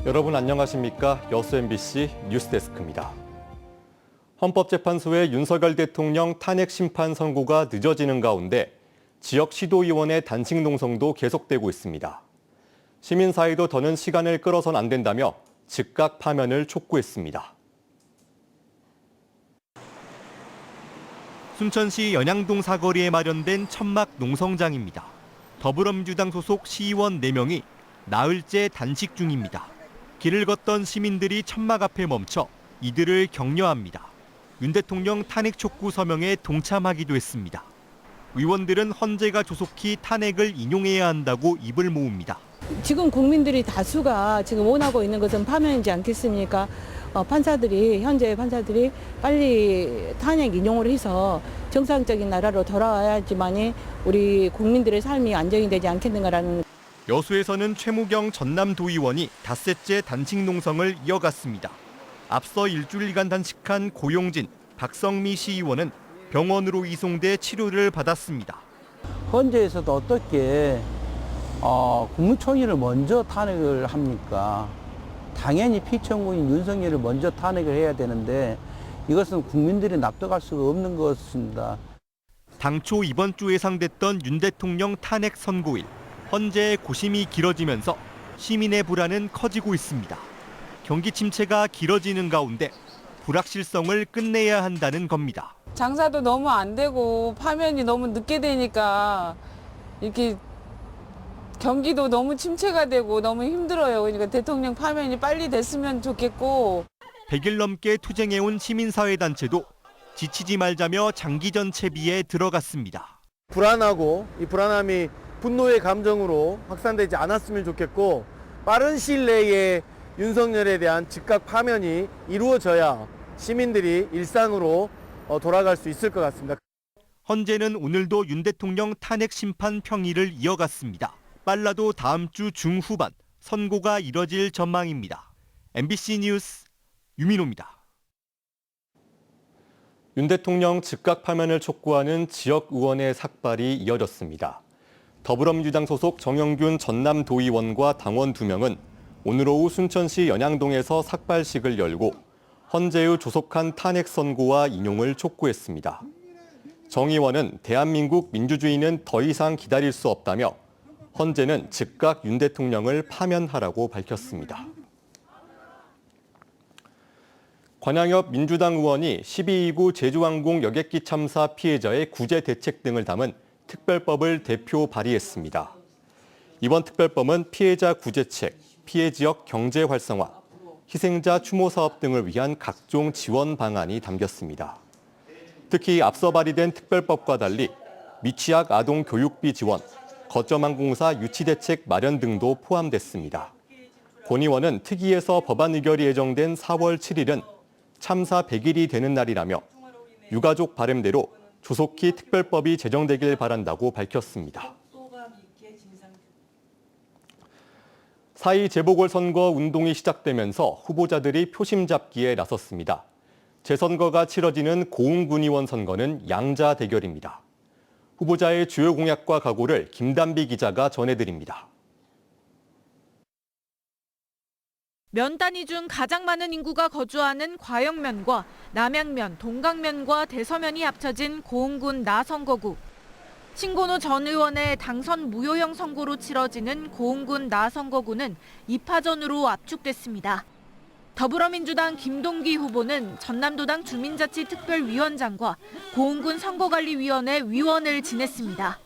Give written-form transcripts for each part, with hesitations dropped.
여러분 안녕하십니까? 여수 MBC 뉴스데스크입니다. 헌법재판소의 윤석열 대통령 탄핵 심판 선고가 늦어지는 가운데 지역 시도의원의 단식 농성도 계속되고 있습니다. 시민사회도 더는 시간을 끌어선 안 된다며 즉각 파면을 촉구했습니다. 순천시 연양동 사거리에 마련된 천막 농성장입니다. 더불어민주당 소속 시의원 4명이 나흘째 단식 중입니다. 길을 걷던 시민들이 천막 앞에 멈춰 이들을 격려합니다. 윤 대통령 탄핵 촉구 서명에 동참하기도 했습니다. 의원들은 헌재가 조속히 탄핵을 인용해야 한다고 입을 모읍니다. 지금 국민들이 다수가 지금 원하고 있는 것은 파면이지 않겠습니까? 현재 판사들이 빨리 탄핵 인용을 해서 정상적인 나라로 돌아와야지만이 우리 국민들의 삶이 안정이 되지 않겠는가라는. 여수에서는 최무경 전남도의원이 닷새째 단식 농성을 이어갔습니다. 앞서 일주일간 단식한 고용진, 박성미 시의원은 병원으로 이송돼 치료를 받았습니다. 헌재에서도 어떻게 국무총리를 먼저 탄핵을 합니까? 당연히 피청구인 윤석열을 먼저 탄핵을 해야 되는데 이것은 국민들이 납득할 수가 없는 것입니다. 당초 이번 주 예상됐던 윤 대통령 탄핵 선고일. 헌재의 고심이 길어지면서 시민의 불안은 커지고 있습니다. 경기 침체가 길어지는 가운데 불확실성을 끝내야 한다는 겁니다. 장사도 너무 안 되고 파면이 너무 늦게 되니까 이렇게 경기도 너무 침체가 되고 너무 힘들어요. 그러니까 대통령 파면이 빨리 됐으면 좋겠고. 100일 넘게 투쟁해온 시민사회단체도 지치지 말자며 장기전 채비에 들어갔습니다. 불안하고 이 불안함이 분노의 감정으로 확산되지 않았으면 좋겠고 빠른 시일 내에 윤석열에 대한 즉각 파면이 이루어져야 시민들이 일상으로 돌아갈 수 있을 것 같습니다. 헌재는 오늘도 윤 대통령 탄핵 심판 평일을 이어갔습니다. 빨라도 다음 주 중후반 선고가 이뤄질 전망입니다. MBC 뉴스 유민호입니다. 윤 대통령 즉각 파면을 촉구하는 지역 의원의 삭발이 이어졌습니다. 더불어민주당 소속 정영균 전남도의원과 당원 2명은 오늘 오후 순천시 연양동에서 삭발식을 열고 헌재의 조속한 탄핵 선고와 인용을 촉구했습니다. 정 의원은 대한민국 민주주의는 더 이상 기다릴 수 없다며 헌재는 즉각 윤 대통령을 파면하라고 밝혔습니다. 권양엽 민주당 의원이 12.29 제주항공 여객기 참사 피해자의 구제 대책 등을 담은 특별법을 대표 발의했습니다. 이번 특별법은 피해자 구제책, 피해 지역 경제 활성화, 희생자 추모 사업 등을 위한 각종 지원 방안이 담겼습니다. 특히 앞서 발의된 특별법과 달리 미취학 아동 교육비 지원, 거점 항공사 유치 대책 마련 등도 포함됐습니다. 권 의원은 특위에서 법안 의결이 예정된 4월 7일은 참사 100일이 되는 날이라며 유가족 바람대로 조속히 특별법이 제정되길 바란다고 밝혔습니다. 4.2 재보궐선거 운동이 시작되면서 후보자들이 표심 잡기에 나섰습니다. 재선거가 치러지는 고흥군의원 선거는 양자 대결입니다. 후보자의 주요 공약과 각오를 김단비 기자가 전해드립니다. 면 단위 중 가장 많은 인구가 거주하는 과영면과 남양면, 동강면과 대서면이 합쳐진 고흥군 나선거구. 신건호 전 의원의 당선 무효형 선고로 치러지는 고흥군 나선거구는 2파전으로 압축됐습니다. 더불어민주당 김동기 후보는 전남도당 주민자치특별위원장과 고흥군 선거관리위원회 위원을 지냈습니다.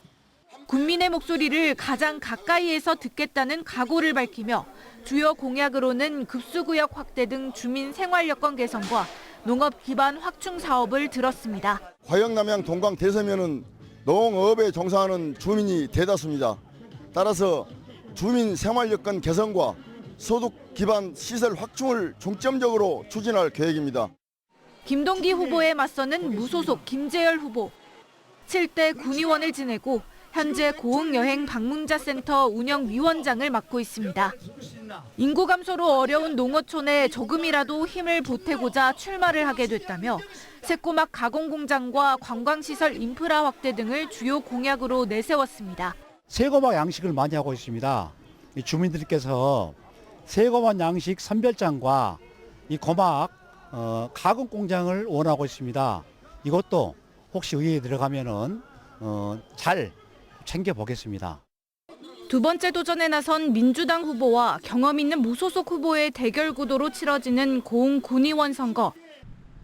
국민의 목소리를 가장 가까이에서 듣겠다는 각오를 밝히며 주요 공약으로는 급수구역 확대 등 주민 생활 여건 개선과 농업 기반 확충 사업을 들었습니다. 과영, 남양, 동강, 대서면은 농업에 종사하는 주민이 대다수입니다. 따라서 주민 생활 여건 개선과 소득 기반 시설 확충을 중점적으로 추진할 계획입니다. 김동기 후보에 맞서는 무소속 김재열 후보. 7대 군의원을 지내고 현재 고흥여행 방문자센터 운영위원장을 맡고 있습니다. 인구 감소로 어려운 농어촌에 조금이라도 힘을 보태고자 출마를 하게 됐다며 새꼬막 가공공장과 관광시설 인프라 확대 등을 주요 공약으로 내세웠습니다. 새꼬막 양식을 많이 하고 있습니다. 주민들께서 세고만 양식 선별장과 이 고막 가공 공장을 원하고 있습니다. 이것도 혹시 의회에 들어가면은 잘 챙겨보겠습니다. 두 번째 도전에 나선 민주당 후보와 경험 있는 무소속 후보의 대결 구도로 치러지는 고흥 군의원 선거.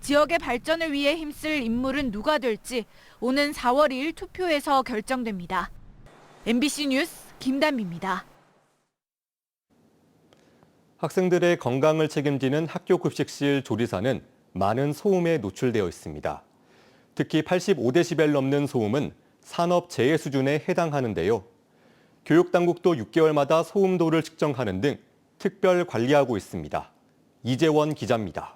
지역의 발전을 위해 힘쓸 인물은 누가 될지 오는 4월 2일 투표에서 결정됩니다. MBC 뉴스 김단비입니다. 학생들의 건강을 책임지는 학교 급식실 조리사는 많은 소음에 노출되어 있습니다. 특히 85데시벨 넘는 소음은 산업재해 수준에 해당하는데요. 교육당국도 6개월마다 소음도를 측정하는 등 특별 관리하고 있습니다. 이재원 기자입니다.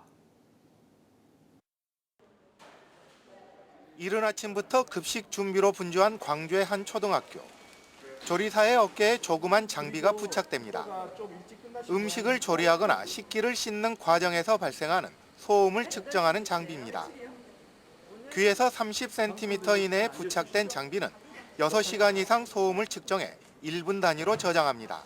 이른 아침부터 급식 준비로 분주한 광주의 한 초등학교. 조리사의 어깨에 조그만 장비가 부착됩니다. 음식을 조리하거나 식기를 씻는 과정에서 발생하는 소음을 측정하는 장비입니다. 귀에서 30cm 이내에 부착된 장비는 6시간 이상 소음을 측정해 1분 단위로 저장합니다.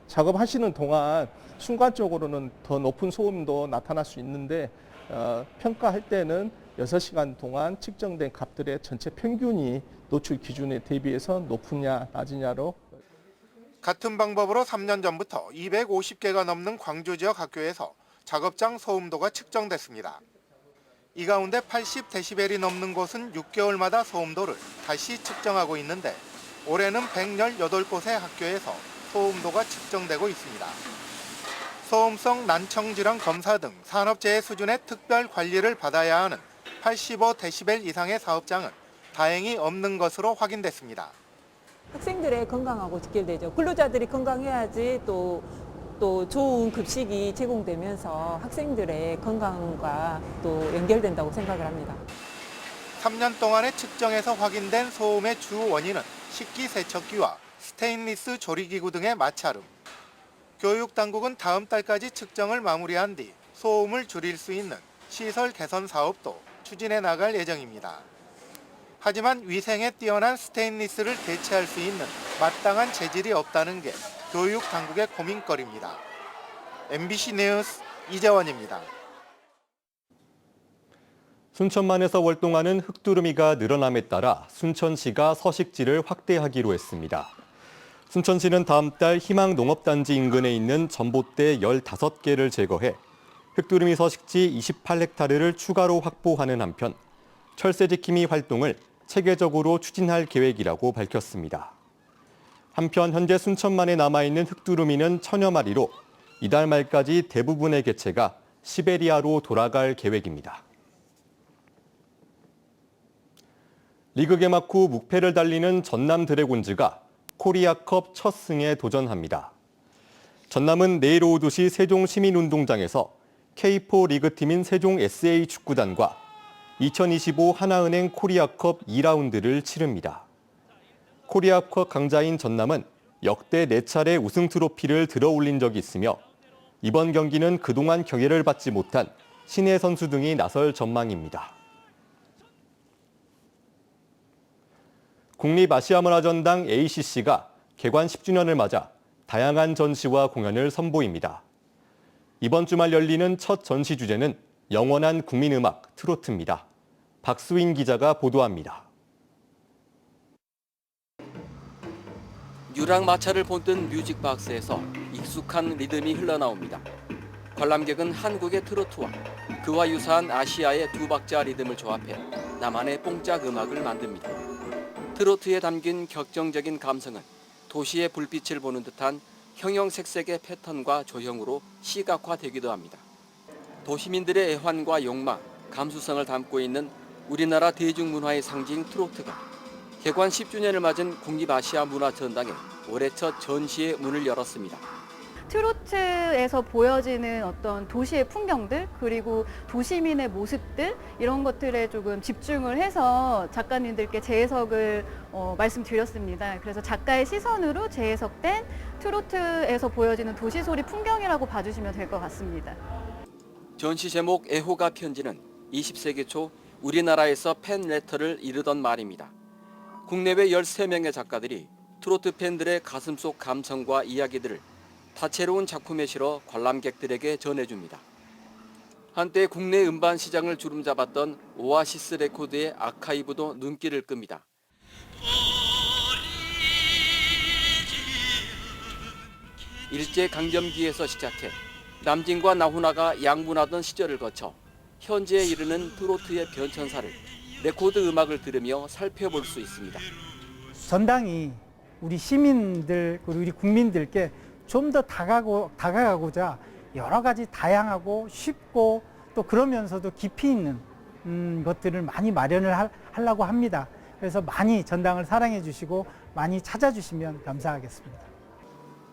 작업하시는 동안 순간적으로는 더 높은 소음도 나타날 수 있는데 평가할 때는 6시간 동안 측정된 값들의 전체 평균이 노출 기준에 대비해서 높으냐 낮으냐로. 같은 방법으로 3년 전부터 250개가 넘는 광주 지역 학교에서 작업장 소음도가 측정됐습니다. 이 가운데 80데시벨이 넘는 곳은 6개월마다 소음도를 다시 측정하고 있는데 올해는 118곳의 학교에서 소음도가 측정되고 있습니다. 소음성 난청질환 검사 등 산업재해 수준의 특별 관리를 받아야 하는 85데시벨 이상의 사업장은 다행히 없는 것으로 확인됐습니다. 학생들의 건강하고 직결되죠. 근로자들이 건강해야지 또 좋은 급식이 제공되면서 학생들의 건강과 또 연결된다고 생각을 합니다. 3년 동안의 측정에서 확인된 소음의 주 원인은 식기세척기와 스테인리스 조리기구 등의 마찰음. 교육당국은 다음 달까지 측정을 마무리한 뒤 소음을 줄일 수 있는 시설 개선 사업도 추진해 나갈 예정입니다. 하지만 위생에 뛰어난 스테인리스를 대체할 수 있는 마땅한 재질이 없다는 게 교육 당국의 고민거리입니다. MBC 뉴스 이재원입니다. 순천만에서 월동하는 흑두루미가 늘어남에 따라 순천시가 서식지를 확대하기로 했습니다. 순천시는 다음 달 희망농업단지 인근에 있는 전봇대 15개를 제거해 흑두루미 서식지 28헥타르를 추가로 확보하는 한편 철새지킴이 활동을 체계적으로 추진할 계획이라고 밝혔습니다. 한편 현재 순천만에 남아있는 흑두루미는 1000여 마리로 이달 말까지 대부분의 개체가 시베리아로 돌아갈 계획입니다. 리그 개막 후 무패를 달리는 전남 드래곤즈가 코리아컵 첫 승에 도전합니다. 전남은 내일 오후 2시 세종 시민운동장에서 K4 리그팀인 세종 SA 축구단과 2025 하나은행 코리아컵 2라운드를 치릅니다. 코리아컵 강자인 전남은 역대 4차례 우승 트로피를 들어올린 적이 있으며 이번 경기는 그동안 경애를 받지 못한 신예 선수 등이 나설 전망입니다. 국립아시아문화전당 ACC가 개관 10주년을 맞아 다양한 전시와 공연을 선보입니다. 이번 주말 열리는 첫 전시 주제는 영원한 국민음악 트로트입니다. 박수인 기자가 보도합니다. 유랑마차를 본뜬 뮤직박스에서 익숙한 리듬이 흘러나옵니다. 관람객은 한국의 트로트와 그와 유사한 아시아의 두 박자 리듬을 조합해 나만의 뽕짝 음악을 만듭니다. 트로트에 담긴 격정적인 감성은 도시의 불빛을 보는 듯한 형형색색의 패턴과 조형으로 시각화되기도 합니다. 도시민들의 애환과 욕망, 감수성을 담고 있는 우리나라 대중문화의 상징 트로트가 개관 10주년을 맞은 국립아시아문화전당에 올해 첫 전시의 문을 열었습니다. 트로트에서 보여지는 어떤 도시의 풍경들 그리고 도시민의 모습들 이런 것들에 조금 집중을 해서 작가님들께 재해석을 말씀드렸습니다. 그래서 작가의 시선으로 재해석된 트로트에서 보여지는 도시소리 풍경이라고 봐주시면 될 것 같습니다. 전시 제목 애호가 편지는 20세기 초 우리나라에서 팬레터를 이르던 말입니다. 국내외 13명의 작가들이 트로트 팬들의 가슴속 감성과 이야기들을 다채로운 작품에 실어 관람객들에게 전해줍니다. 한때 국내 음반 시장을 주름잡았던 오아시스 레코드의 아카이브도 눈길을 끕니다. 일제강점기에서 시작해 남진과 나훈아가 양분하던 시절을 거쳐 현재에 이르는 트로트의 변천사를 레코드 음악을 들으며 살펴볼 수 있습니다. 전당이 우리 시민들 그리고 우리 국민들께 좀 더 다가가고자 여러 가지 다양하고 쉽고 또 그러면서도 깊이 있는 것들을 많이 마련을 하려고 합니다. 그래서 많이 전당을 사랑해 주시고 많이 찾아주시면 감사하겠습니다.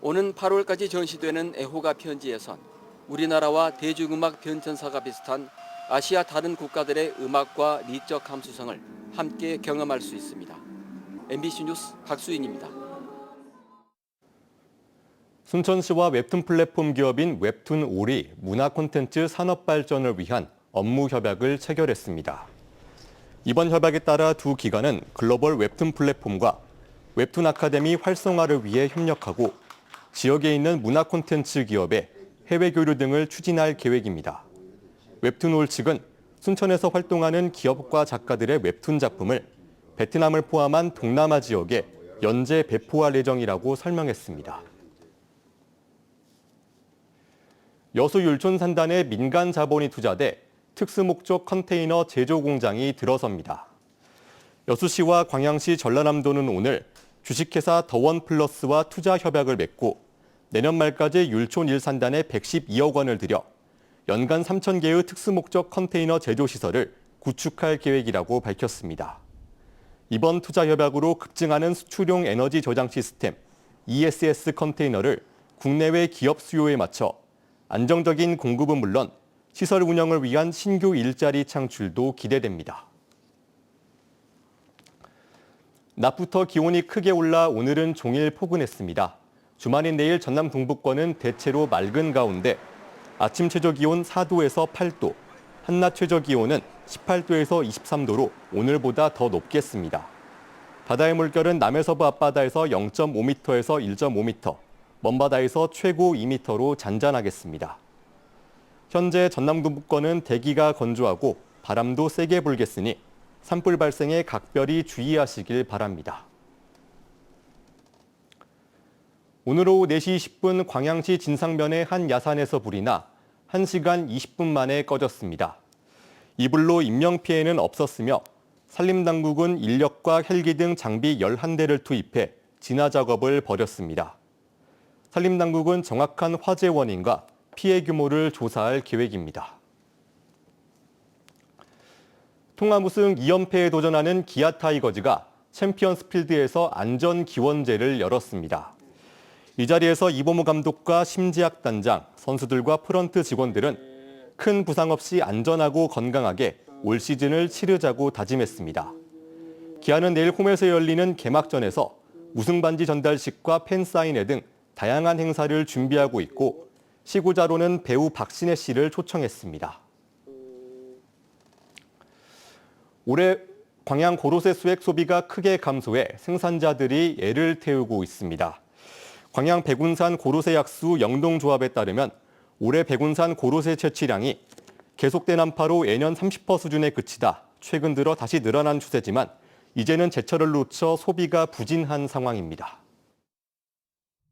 오는 8월까지 전시되는 애호가 편지에선 우리나라와 대중음악 변천사가 비슷한 아시아 다른 국가들의 음악과 리적 감수성을 함께 경험할 수 있습니다. MBC 뉴스 박수인입니다. 순천시와 웹툰 플랫폼 기업인 웹툰올이 문화 콘텐츠 산업 발전을 위한 업무 협약을 체결했습니다. 이번 협약에 따라 두 기관은 글로벌 웹툰 플랫폼과 웹툰 아카데미 활성화를 위해 협력하고 지역에 있는 문화 콘텐츠 기업의 해외 교류 등을 추진할 계획입니다. 웹툰올 측은 순천에서 활동하는 기업과 작가들의 웹툰 작품을 베트남을 포함한 동남아 지역에 연재 배포할 예정이라고 설명했습니다. 여수 율촌산단에 민간 자본이 투자돼 특수목적 컨테이너 제조 공장이 들어섭니다. 여수시와 광양시 전라남도는 오늘 주식회사 더원플러스와 투자 협약을 맺고 내년 말까지 율촌 1산단에 112억 원을 들여 연간 3,000개의 특수목적 컨테이너 제조 시설을 구축할 계획이라고 밝혔습니다. 이번 투자 협약으로 급증하는 수출용 에너지 저장 시스템 ESS 컨테이너를 국내외 기업 수요에 맞춰 안정적인 공급은 물론 시설 운영을 위한 신규 일자리 창출도 기대됩니다. 낮부터 기온이 크게 올라 오늘은 종일 포근했습니다. 주말인 내일 전남 동부권은 대체로 맑은 가운데 아침 최저기온 4도에서 8도, 한낮 최저기온은 18도에서 23도로 오늘보다 더 높겠습니다. 바다의 물결은 남해서부 앞바다에서 0.5m에서 1.5m, 먼바다에서 최고 2m로 잔잔하겠습니다. 현재 전남 동부권은 대기가 건조하고 바람도 세게 불겠으니 산불 발생에 각별히 주의하시길 바랍니다. 오늘 오후 4시 20분 광양시 진상면의 한 야산에서 불이 나 1시간 20분 만에 꺼졌습니다. 이 불로 인명피해는 없었으며 산림당국은 인력과 헬기 등 장비 11대를 투입해 진화 작업을 벌였습니다. 산림당국은 정확한 화재 원인과 피해 규모를 조사할 계획입니다. 통합 우승 2연패에 도전하는 기아 타이거즈가 챔피언스 필드에서 안전 기원제를 열었습니다. 이 자리에서 이범호 감독과 심지학 단장, 선수들과 프런트 직원들은 큰 부상 없이 안전하고 건강하게 올 시즌을 치르자고 다짐했습니다. 기아는 내일 홈에서 열리는 개막전에서 우승 반지 전달식과 팬 사인회 등 다양한 행사를 준비하고 있고 시구자로는 배우 박신혜 씨를 초청했습니다. 올해 광양 고로쇠 수액 소비가 크게 감소해 생산자들이 애를 태우고 있습니다. 광양 백운산 고로쇠 약수 영동조합에 따르면 올해 백운산 고로쇠 채취량이 계속된 한파로 예년 30% 수준에 그치다 최근 들어 다시 늘어난 추세지만 이제는 제철을 놓쳐 소비가 부진한 상황입니다.